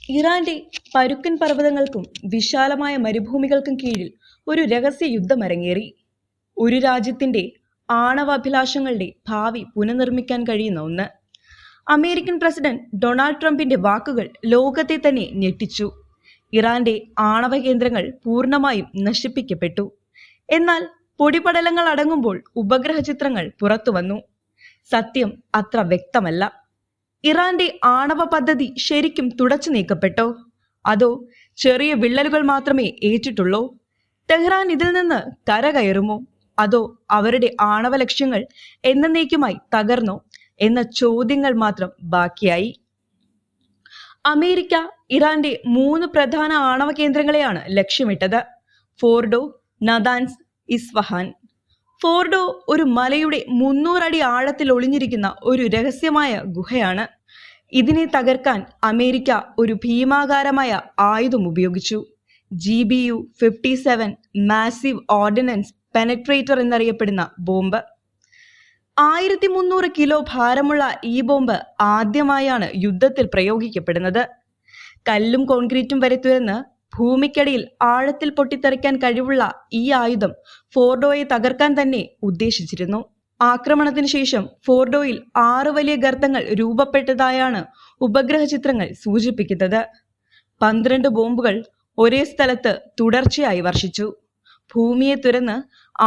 ഇറാന്റെ പരുക്കൻ പർവ്വതങ്ങൾക്കും വിശാലമായ മരുഭൂമികൾക്കും കീഴിൽ ഒരു രഹസ്യ യുദ്ധം അരങ്ങേറി. ഒരു രാജ്യത്തിന്റെ ആണവാഭിലാഷങ്ങളുടെ ഭാവി പുനർനിർമ്മിക്കാൻ കഴിയുന്ന ഒന്ന്. അമേരിക്കൻ പ്രസിഡന്റ് ഡൊണാൾഡ് ട്രംപിന്റെ വാക്കുകൾ ലോകത്തെ തന്നെ ഞെട്ടിച്ചു. ഇറാന്റെ ആണവ കേന്ദ്രങ്ങൾ പൂർണ്ണമായും നശിപ്പിക്കപ്പെട്ടു. എന്നാൽ പൊടിപടലങ്ങൾ അടങ്ങുമ്പോൾ ഉപഗ്രഹ ചിത്രങ്ങൾ പുറത്തുവന്നു. സത്യം അത്ര വ്യക്തമല്ല. ഇറാന്റെ ആണവ പദ്ധതി ശരിക്കും തുടച്ചു നീക്കപ്പെട്ടോ, അതോ ചെറിയ വിള്ളലുകൾ മാത്രമേ ഏറ്റിട്ടുള്ളൂ? ടെഹ്റാൻ ഇതിൽ നിന്ന് കരകയറുമോ, അതോ അവരുടെ ആണവ ലക്ഷ്യങ്ങൾ എന്നേക്കുമായി തകർന്നോ എന്ന ചോദ്യങ്ങൾ മാത്രം ബാക്കിയായി. അമേരിക്ക ഇറാന്റെ 3 പ്രധാന ആണവ കേന്ദ്രങ്ങളെയാണ് ലക്ഷ്യമിട്ടത്: ഫോർഡോ, നദാൻസ്, ഇസ്ഫഹാൻ. ഫോർഡോ ഒരു മലയുടെ 300 അടി ആഴത്തിൽ ഒളിഞ്ഞിരിക്കുന്ന ഒരു രഹസ്യമായ ഗുഹയാണ്. ഇതിനെ തകർക്കാൻ അമേരിക്ക ഒരു ഭീമാകാരമായ ആയുധം ഉപയോഗിച്ചു: GBU-57 മാസീവ് ഓർഡിനൻസ് പെനട്രേറ്റർ എന്നറിയപ്പെടുന്ന ബോംബ്. 1300 കിലോ ഭാരമുള്ള ഈ ബോംബ് ആദ്യമായാണ് യുദ്ധത്തിൽ പ്രയോഗിക്കപ്പെടുന്നത്. കല്ലും കോൺക്രീറ്റും വരെ തുരന്ന് ഭൂമിക്കടിയിൽ ആഴത്തിൽ പൊട്ടിത്തെറിക്കാൻ കഴിവുള്ള ഈ ആയുധം ഫോർഡോയെ തകർക്കാൻ തന്നെ ഉദ്ദേശിച്ചിരുന്നു. ആക്രമണത്തിന് ശേഷം ഫോർഡോയിൽ 6 വലിയ ഗർത്തങ്ങൾ രൂപപ്പെട്ടതായാണ് ഉപഗ്രഹ ചിത്രങ്ങൾ സൂചിപ്പിക്കുന്നത്. 12 ബോംബുകൾ ഒരേ സ്ഥലത്ത് തുടർച്ചയായി വർഷിച്ചു. ഭൂമിയെ തുരന്ന്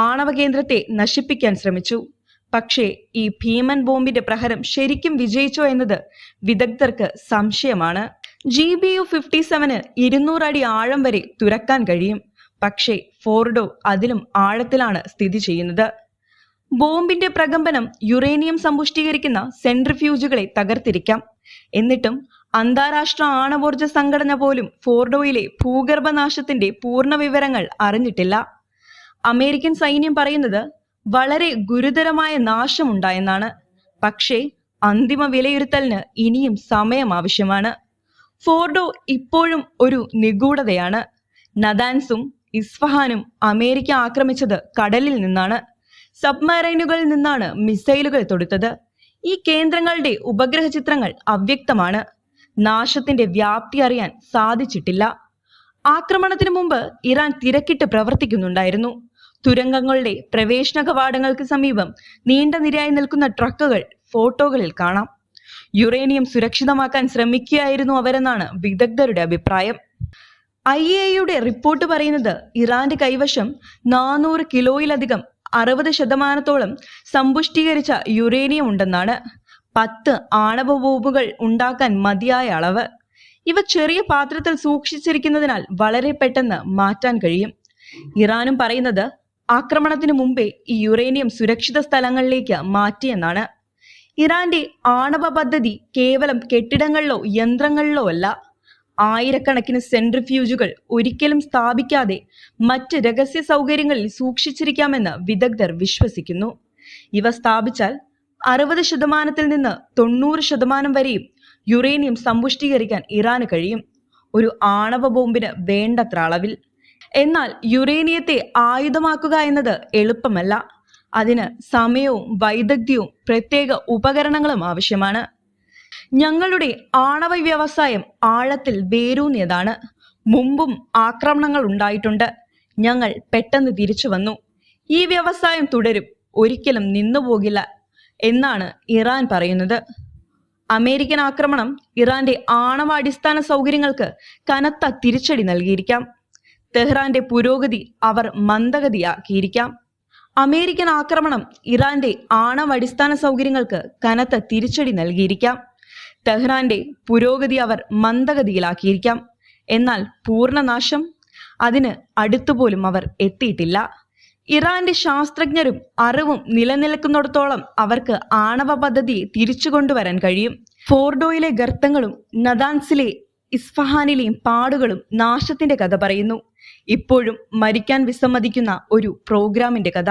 ആണവ കേന്ദ്രത്തെ നശിപ്പിക്കാൻ ശ്രമിച്ചു. പക്ഷേ ഈ ഭീമൻ ബോംബിന്റെ പ്രഹരം ശരിക്കും വിജയിച്ചോ എന്നത് വിദഗ്ധർക്ക് സംശയമാണ്. GBU-57 200 അടി ആഴം വരെ തുരക്കാൻ കഴിയും. പക്ഷേ ഫോർഡോ അതിലും ആഴത്തിലാണ് സ്ഥിതി ചെയ്യുന്നത്. ബോംബിന്റെ പ്രകമ്പനം യുറേനിയം സമ്പുഷ്ടീകരിക്കുന്ന സെൻട്രിഫ്യൂജുകളെ തകർത്തിരിക്കാം. എന്നിട്ടും അന്താരാഷ്ട്ര ആണവോർജ സംഘടന പോലും ഫോർഡോയിലെ ഭൂഗർഭനാശത്തിന്റെ പൂർണ്ണ വിവരങ്ങൾ അറിഞ്ഞിട്ടില്ല. അമേരിക്കൻ സൈന്യം പറയുന്നത് വളരെ ഗുരുതരമായ നാശമുണ്ടായെന്നാണ്. പക്ഷേ അന്തിമ വിലയിരുത്തലിന് ഇനിയും സമയം ആവശ്യമാണ്. ഫോർഡോ ഇപ്പോഴും ഒരു നിഗൂഢതയാണ്. നദാൻസും ഇസ്ഫഹാനും അമേരിക്ക ആക്രമിച്ചത് കടലിൽ നിന്നാണ്. സബ്മറൈനുകളിൽ നിന്നാണ് മിസൈലുകൾ തൊടുത്തത്. ഈ കേന്ദ്രങ്ങളുടെ ഉപഗ്രഹ ചിത്രങ്ങൾ അവ്യക്തമാണ്. നാശത്തിന്റെ വ്യാപ്തി അറിയാൻ സാധിച്ചിട്ടില്ല. ആക്രമണത്തിന് മുമ്പ് ഇറാൻ തിരക്കിട്ട് പ്രവർത്തിക്കുന്നുണ്ടായിരുന്നു. തുരങ്കങ്ങളുടെ പ്രവേശന കവാടങ്ങൾക്ക് സമീപം നീണ്ട നിരയായി നിൽക്കുന്ന ട്രക്കുകൾ ഫോട്ടോകളിൽ കാണാം. യുറേനിയം സുരക്ഷിതമാക്കാൻ ശ്രമിക്കുകയായിരുന്നു അവരെന്നാണ് വിദഗ്ധരുടെ അഭിപ്രായം. IAEAയുടെ റിപ്പോർട്ട് പറയുന്നത് ഇറാന്റെ കൈവശം 400 കിലോയിലധികം 60% സമ്പുഷ്ടീകരിച്ച യുറേനിയം ഉണ്ടെന്നാണ്. 10 ആണവ ബോംബുകൾ ഉണ്ടാക്കാൻ മതിയായ അളവ്. ഇവ ചെറിയ പാത്രത്തിൽ സൂക്ഷിച്ചിരിക്കുന്നതിനാൽ വളരെ പെട്ടെന്ന് മാറ്റാൻ കഴിയും. ഇറാനും പറയുന്നത് ആക്രമണത്തിന് മുമ്പേ ഈ യുറേനിയം സുരക്ഷിത സ്ഥലങ്ങളിലേക്ക് മാറ്റിയെന്നാണ്. ഇറാന്റെ ആണവ പദ്ധതി കേവലം കെട്ടിടങ്ങളിലോ യന്ത്രങ്ങളിലോ അല്ല. ആയിരക്കണക്കിന് സെൻട്രിഫ്യൂജുകൾ ഒരിക്കലും സ്ഥാപിക്കാതെ മറ്റ് രഹസ്യ സൗകര്യങ്ങളിൽ സൂക്ഷിച്ചിരിക്കാമെന്ന് വിദഗ്ധർ വിശ്വസിക്കുന്നു. ഇവ സ്ഥാപിച്ചാൽ 60% നിന്ന് 90% വരെയും യുറേനിയം സമ്പുഷ്ടീകരിക്കാൻ ഇറാന് കഴിയും, ഒരു ആണവ ബോംബിന് വേണ്ടത്ര അളവിൽ. എന്നാൽ യുറേനിയത്തെ ആയുധമാക്കുക എന്നത് എളുപ്പമല്ല. അതിന് സമയവും വൈദഗ്ധ്യവും പ്രത്യേക ഉപകരണങ്ങളും ആവശ്യമാണ്. ഞങ്ങളുടെ ആണവ വ്യവസായം ആഴത്തിൽ വേരൂന്നിയതാണ്. മുമ്പും ആക്രമണങ്ങൾ ഉണ്ടായിട്ടുണ്ട്. ഞങ്ങൾ പെട്ടെന്ന് തിരിച്ചു വന്നു. ഈ വ്യവസായം തുടരും, ഒരിക്കലും നിന്നുപോകില്ല എന്നാണ് ഇറാൻ പറയുന്നത്. അമേരിക്കൻ ആക്രമണം ഇറാന്റെ ആണവ അടിസ്ഥാന സൗകര്യങ്ങൾക്ക് കനത്ത തിരിച്ചടി നൽകിയിരിക്കാം. തെഹ്റാന്റെ പുരോഗതി അവർ മന്ദഗതിയാക്കിയിരിക്കാം. അമേരിക്കൻ ആക്രമണം ഇറാന്റെ ആണവ അടിസ്ഥാന സൗകര്യങ്ങൾക്ക് കനത്ത തിരിച്ചടി നൽകിയിരിക്കാം. തെഹ്റാന്റെ പുരോഗതി അവർ മന്ദഗതിയിലാക്കിയിരിക്കാം. എന്നാൽ പൂർണ്ണനാശം അതിന് അടുത്തുപോലും അവർ എത്തിയിട്ടില്ല. ഇറാന്റെ ശാസ്ത്രജ്ഞരും അറിവും നിലനിൽക്കുന്നിടത്തോളം അവർക്ക് ആണവ പദ്ധതിയെ തിരിച്ചു കൊണ്ടുവരാൻ കഴിയും. ഫോർഡോയിലെ ഗർത്തങ്ങളും നദാൻസിലെ ഇസ്ഫഹാനിലെയും പാടുകളും നാശത്തിന്റെ കഥ പറയുന്നു. ഇപ്പോഴും മരിക്കാൻ വിസമ്മതിക്കുന്ന ഒരു പ്രോഗ്രാമിന്റെ കഥ.